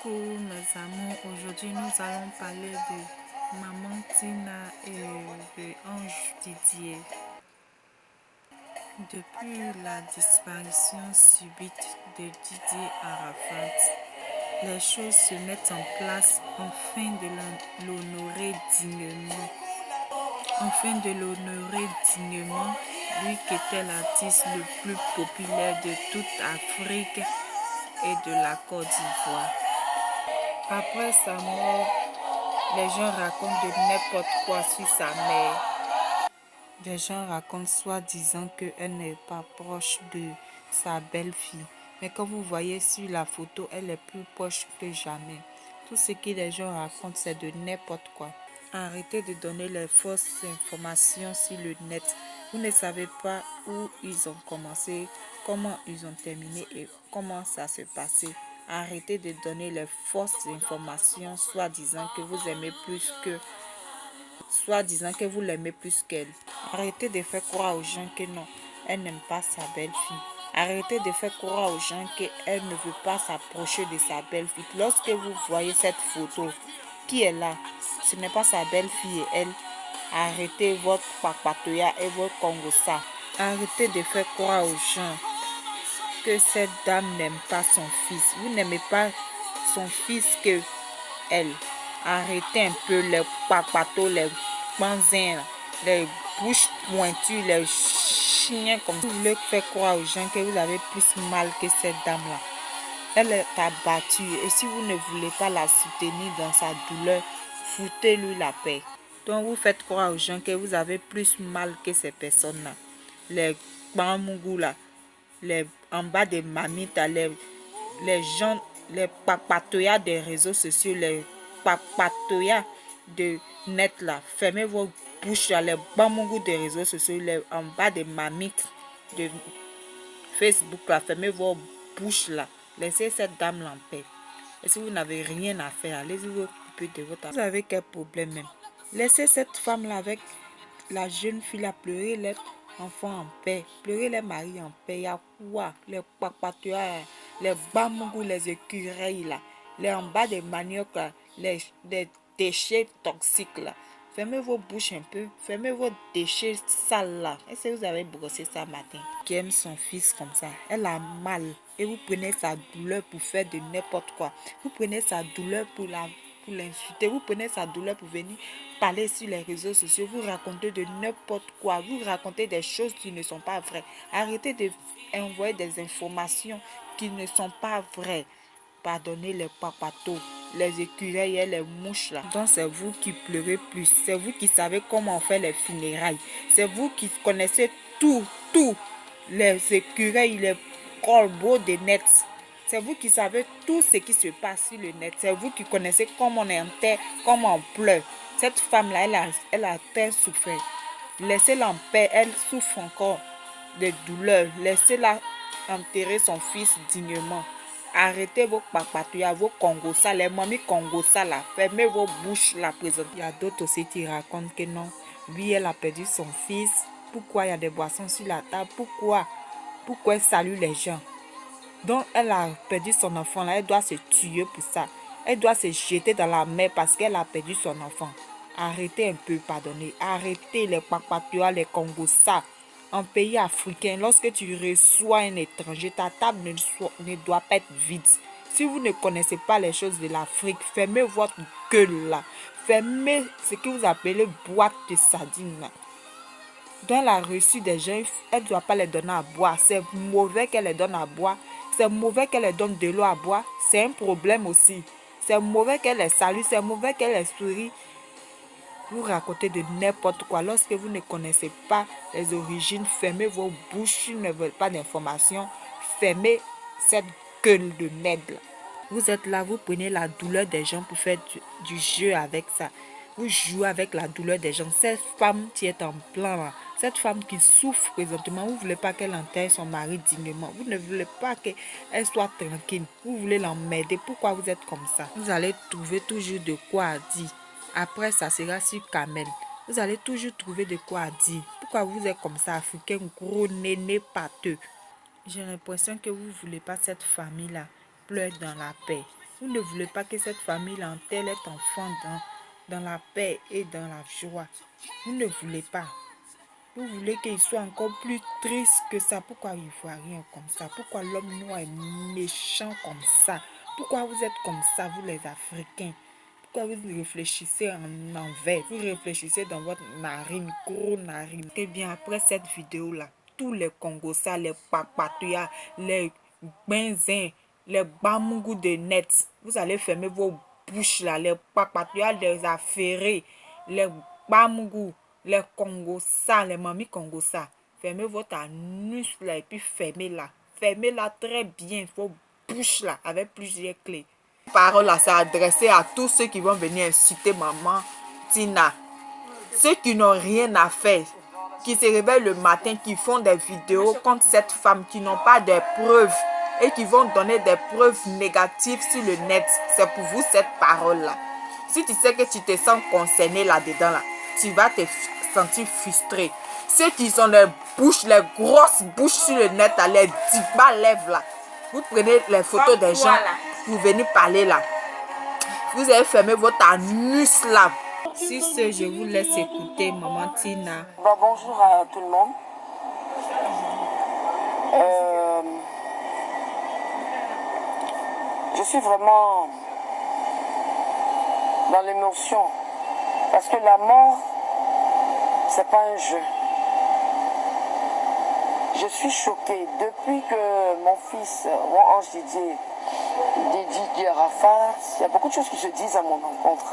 Coucou mes amours, aujourd'hui nous allons parler de Maman Tina et de Ange Didier. Depuis la disparition subite de Didier Arafat, les choses se mettent en place afin de l'honorer dignement. Lui qui était l'artiste le plus populaire de toute Afrique et de la Côte d'Ivoire. Après sa mort, les gens racontent de n'importe quoi sur sa mère. Les gens racontent soi-disant qu'elle n'est pas proche de sa belle-fille. Mais comme vous voyez sur la photo, elle est plus proche que jamais. Tout ce que les gens racontent, c'est de n'importe quoi. Arrêtez de donner les fausses informations sur le net. Vous ne savez pas où ils ont commencé, comment ils ont terminé et comment ça s'est passé. Arrêtez de donner les fausses informations, soi-disant que vous aimez plus que, soi-disant que vous l'aimez plus qu'elle. Arrêtez de faire croire aux gens que non, elle n'aime pas sa belle-fille. Arrêtez de faire croire aux gens qu'elle ne veut pas s'approcher de sa belle-fille. Lorsque vous voyez cette photo, qui est là? Ce n'est pas sa belle-fille et elle. Arrêtez votre papatoya et votre congossa. Arrêtez de faire croire aux gens que cette dame n'aime pas son fils. Vous n'aimez pas son fils que elle. Arrêtez un peu les papatos, les panzins, les bouches pointues, les chiens comme ça. Vous voulez faire croire aux gens que vous avez plus mal que cette dame-là. Elle est abattue et si vous ne voulez pas la soutenir dans sa douleur, foutez-lui la paix. Donc vous faites croire aux gens que vous avez plus mal que ces personnes-là. Les bambougou là, les en bas des mamites, les gens, les papatoyas des réseaux sociaux, les papatoyas de net là. Fermez vos bouches là, les bambougou des réseaux sociaux, les en bas des mamites de Facebook là. Fermez vos bouches là. Laissez cette dame là en paix. Et si vous n'avez rien à faire, allez-y vous occuper de votre... Vous avez quel problème même? Laissez cette femme-là avec la jeune fille à pleurer les enfants en paix. Pleurer les maris en paix. Il y a quoi? Les papatois, les bambougou, les écureuils là. Les en bas des maniocs là. Les déchets toxiques là. Fermez vos bouches un peu. Fermez vos déchets sales là. Est-ce que vous avez brossé ça matin? Qui aime son fils comme ça. Elle a mal. Et vous prenez sa douleur pour faire de n'importe quoi. Vous prenez sa douleur pour l'insulter. Vous prenez sa douleur pour venir parler sur les réseaux sociaux. Vous racontez de n'importe quoi. Vous racontez des choses qui ne sont pas vraies. Arrêtez d'envoyer des informations qui ne sont pas vraies. Pardonnez les papatos, les écureuils et les mouches là. Donc c'est vous qui pleurez plus. C'est vous qui savez comment on fait les funérailles. C'est vous qui connaissez tout. Les écureuils, les corbeaux de net. C'est vous qui savez tout ce qui se passe sur le net. C'est vous qui connaissez comment on enterre, comment on pleure. Cette femme-là, elle a très souffert. Laissez-la en paix. Elle souffre encore de douleur. Laissez-la enterrer son fils dignement. Arrêtez vos papatouillas, vos congossas, les mamies congossas là. Fermez vos bouches là présent. Il y a d'autres aussi qui racontent que non. Oui, elle a perdu son fils. Pourquoi il y a des boissons sur la table? Pourquoi elle salue les gens? Donc elle a perdu son enfant là. Elle doit se tuer pour ça. Elle doit se jeter dans la mer parce qu'elle a perdu son enfant. Arrêtez un peu, pardonnez. Arrêtez les papatouillas, les congossas. En pays africain, lorsque tu reçois un étranger, ta table ne doit pas être vide. Si vous ne connaissez pas les choses de l'Afrique, fermez votre gueule là. Fermez ce que vous appelez boîte de sardines là. Dans la reçue des gens, elle ne doit pas les donner à boire. C'est mauvais qu'elle les donne à boire. C'est mauvais qu'elle les donne de l'eau à boire. C'est un problème aussi. C'est mauvais qu'elle les salue. C'est mauvais qu'elle les sourit. Vous racontez de n'importe quoi. Lorsque vous ne connaissez pas les origines, fermez vos bouches. Ils ne veulent pas d'informations. Fermez cette gueule de merde. Vous êtes là, vous prenez la douleur des gens pour faire du jeu avec ça. Vous jouez avec la douleur des gens. Cette femme qui est en plein là, cette femme qui souffre présentement, vous ne voulez pas qu'elle enterre son mari dignement. Vous ne voulez pas qu'elle soit tranquille. Vous voulez l'emmerder. Pourquoi vous êtes comme ça? Vous allez trouver toujours de quoi dire. Après, ça sera sur Kamel. Vous allez toujours trouver de quoi dire. Pourquoi vous êtes comme ça, africain, gros néné pâteux? J'ai l'impression que vous ne voulez pas cette famille-là pleure dans la paix. Vous ne voulez pas que cette famille enterre les enfants dans la paix et dans la joie. Vous ne voulez pas. Vous voulez qu'ils soient encore plus tristes que ça. Pourquoi ils ne voient rien comme ça? Pourquoi l'homme noir est méchant comme ça? Pourquoi vous êtes comme ça, vous les Africains? Pourquoi vous réfléchissez en envers? Vous réfléchissez dans votre narine, gros narine. Et bien après cette vidéo-là, tous les Congosais, les Papatouyas, les Benzins, les Bamougou de net, vous allez fermer vos bouches là, les Papatouyas, les affairés, les Bamougou, les Congosais, les mamies Congosais. Fermez votre anus là et puis fermez-la. Fermez-la très bien, vos bouches là, avec plusieurs clés. Parole là, c'est adressé à tous ceux qui vont venir insulter maman Tina. Ceux qui n'ont rien à faire, qui se réveillent le matin, qui font des vidéos contre cette femme, qui n'ont pas de preuves et qui vont donner des preuves négatives sur le net. C'est pour vous cette parole-là. Si tu sais que tu te sens concerné là-dedans, là, tu vas te sentir frustré. Ceux qui ont les bouches, les grosses bouches sur le net, là, les 10 bas lèvres là, vous prenez les photos des gens, vous venez parler là. Vous avez fermé votre anus là. Si ce, je vous laisse écouter maman Tina. Bon, bonjour à tout le monde. Je suis vraiment dans l'émotion parce que la mort, c'est pas un jeu. Je suis choquée depuis que mon fils, mon ange Didier Arafat, il y a beaucoup de choses qui se disent à mon encontre.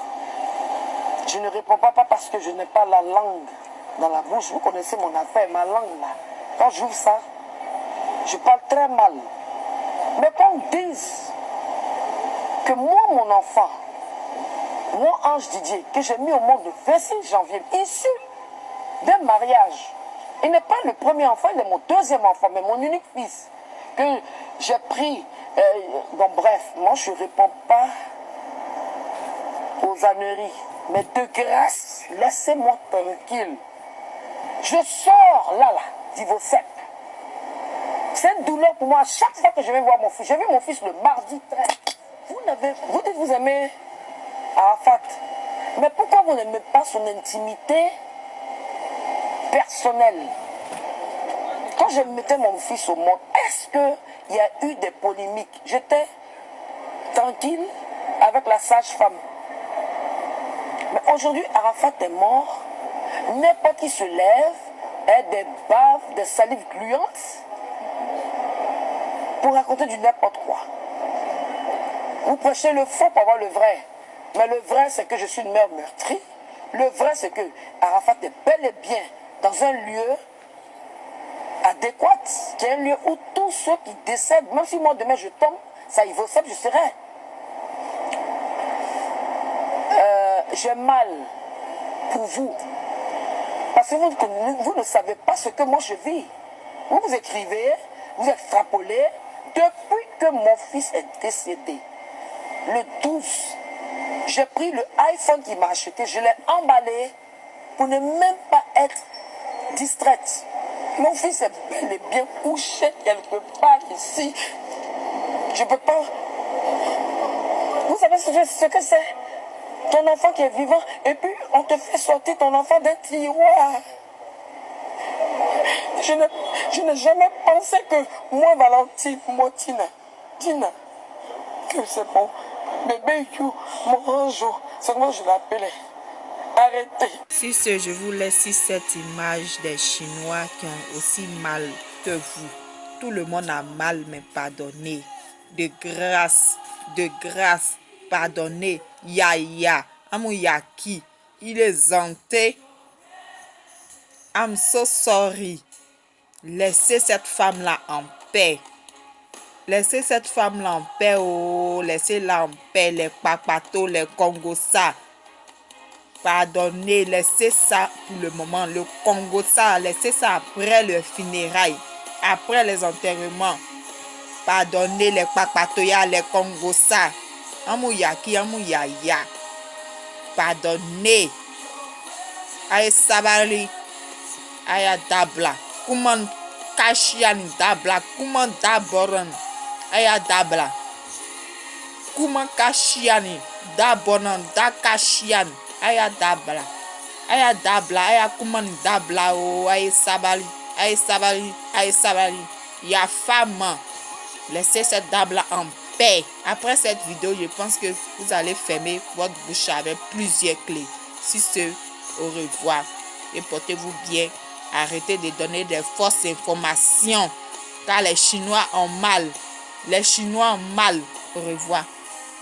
Je ne réponds pas parce que je n'ai pas la langue dans la bouche. Vous connaissez mon affaire, ma langue là. Quand j'ouvre ça, je parle très mal. Mais qu'on dise que moi, mon enfant, mon ange Didier, que j'ai mis au monde le 26 janvier, issu d'un mariage, il n'est pas le premier enfant, il est mon deuxième enfant, mais mon unique fils, que j'ai pris. Donc bref, moi je ne réponds pas aux âneries. Mais de grâce, laissez-moi tranquille. Je sors là, d'Ivosep. C'est une douleur pour moi. Chaque fois que je vais voir mon fils, j'ai vu mon fils le mardi 13. Vous dites vous aimez Arafat. Mais pourquoi vous n'aimez pas son intimité personnelle? Quand je mettais mon fils au monde, est-ce qu'il y a eu des polémiques? J'étais tranquille avec la sage-femme. Mais aujourd'hui, Arafat est mort. N'importe qui se lève, a des baves, des salives gluantes pour raconter du n'importe quoi. Vous prêchez le faux pour avoir le vrai. Mais le vrai, c'est que je suis une mère meurtrie. Le vrai, c'est que Arafat est bel et bien dans un lieu adéquat, qui est un lieu où tous ceux qui décèdent, même si moi demain je tombe, ça y vaut ça, je serai. J'ai mal pour vous. Parce que vous ne savez pas ce que moi je vis. Vous écrivez, vous extrapolez. Depuis que mon fils est décédé, le 12, j'ai pris le iPhone qu'il m'a acheté, je l'ai emballé pour ne même pas être distraite. Mon fils est bel et bien couché quelque part ici. Je ne peux pas. Vous savez ce que c'est? Ton enfant qui est vivant, et puis on te fait sortir ton enfant d'un tiroir. Je n'ai jamais pensé que moi, Valentine, moi, Tina, que c'est bon. Bébé You, mon ange, c'est comment je l'appelais. Arrêtez. Si ce, je vous laisse cette image des Chinois qui ont aussi mal que vous. Tout le monde a mal, mais pardonnez. De grâce, pardonnez. Ya, Amouyaki, il est hanté. I'm so sorry. Laissez cette femme-là en paix. Laissez cette femme-là en paix. Oh, laissez-la en paix. Les papatos, les Congosais. Pardonnez, laissez ça pour le moment. Le Congosais, laissez ça après le funérailles. Après les enterrements. Pardonnez les papatoyas, les Congosais. Amouyaki, amouyaya. Pardonnez. Aye sabali. Aye dabla. Kuman kashian dabla. Kuman daboran. Aye dabla. kuma kashiani da bonan da kashiani aya dabla aya kuman dabla o aya sabali ya femme. Laissez cette dame-là en paix. Après cette vidéo, je pense que vous allez fermer votre bouche avec plusieurs clés. Si ce, au revoir. Et portez-vous bien. Arrêtez de donner des fausses informations. Car les Chinois ont mal. Les Chinois ont mal. Au revoir.